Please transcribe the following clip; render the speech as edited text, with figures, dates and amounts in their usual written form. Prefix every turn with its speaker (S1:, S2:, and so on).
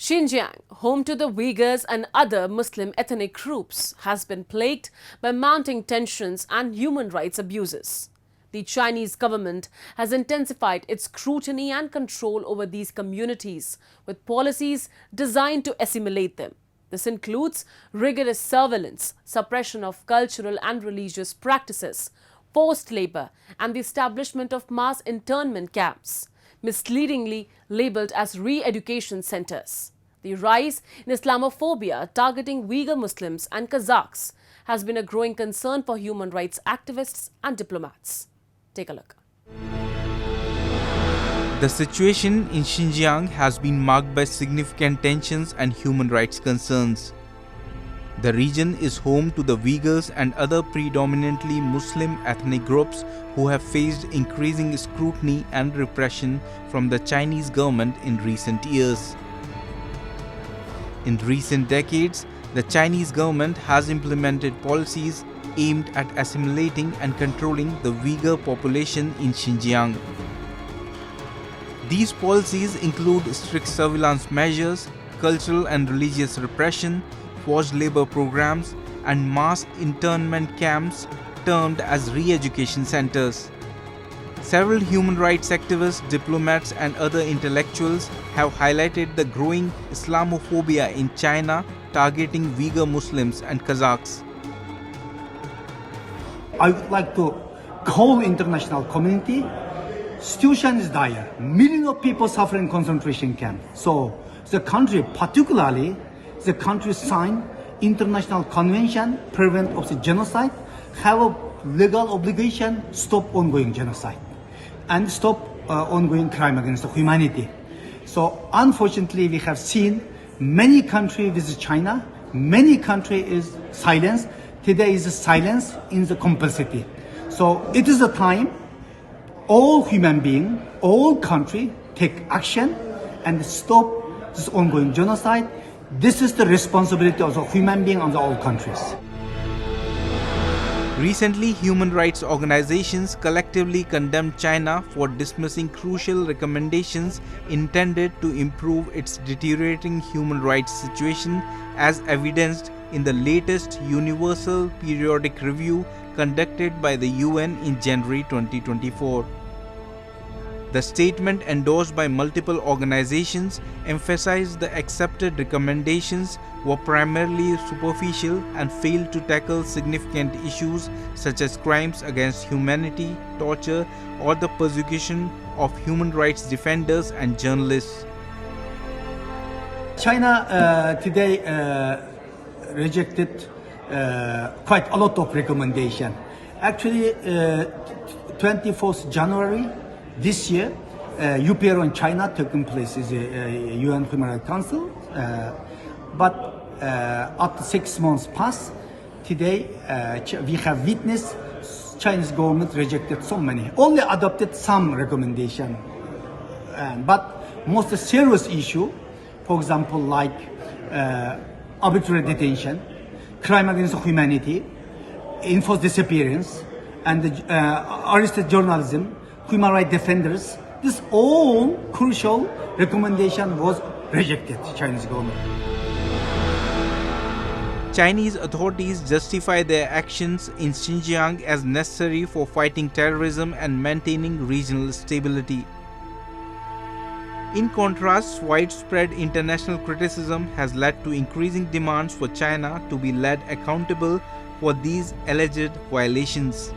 S1: Xinjiang, home to the Uyghurs and other Muslim ethnic groups, has been plagued by mounting tensions and human rights abuses. The Chinese government has intensified its scrutiny and control over these communities with policies designed to assimilate them. This includes rigorous surveillance, suppression of cultural and religious practices, forced labor, and the establishment of mass internment camps, misleadingly labeled as re-education centers. The rise in Islamophobia targeting Uyghur Muslims and Kazakhs has been a growing concern for human rights activists and diplomats. Take a look.
S2: The situation in Xinjiang has been marked by significant tensions and human rights concerns. The region is home to the Uyghurs and other predominantly Muslim ethnic groups who have faced increasing scrutiny and repression from the Chinese government in recent years. In recent decades, the Chinese government has implemented policies aimed at assimilating and controlling the Uyghur population in Xinjiang. These policies include strict surveillance measures, cultural and religious repression, forced labor programs, and mass internment camps termed as re-education centers. Several human rights activists, diplomats, and other intellectuals have highlighted the growing Islamophobia in China targeting Uyghur Muslims and Kazakhs.
S3: I would like to call international community. Situation is dire. Millions of people suffer in concentration camps. So the country, particularly the country signed international convention prevent of the genocide, have a legal obligation stop ongoing genocide and stop ongoing crime against humanity. So unfortunately, we have seen many countries visit China, many countries is silence. Today is silence in the complicity. So it is a time all human beings, all countries take action and stop this ongoing genocide. This is the responsibility of the human being on all countries.
S2: Recently, human rights organizations collectively condemned China for dismissing crucial recommendations intended to improve its deteriorating human rights situation, as evidenced in the latest Universal Periodic Review conducted by the UN in January 2024. The statement, endorsed by multiple organizations, emphasized the accepted recommendations were primarily superficial and failed to tackle significant issues such as crimes against humanity, torture, or the persecution of human rights defenders and journalists.
S3: China today rejected quite a lot of recommendations. Actually, 24th January this year, UPR in China taking place is a UN Human Rights Council, but after 6 months past, today we have witnessed Chinese government rejected so many, only adopted some recommendation, but most serious issue, for example, like arbitrary detention, crime against humanity, enforced disappearance, and arrested journalism, human rights defenders, this all crucial recommendation was rejected, Chinese government.
S2: Chinese authorities justify their actions in Xinjiang as necessary for fighting terrorism and maintaining regional stability. In contrast, widespread international criticism has led to increasing demands for China to be led accountable for these alleged violations.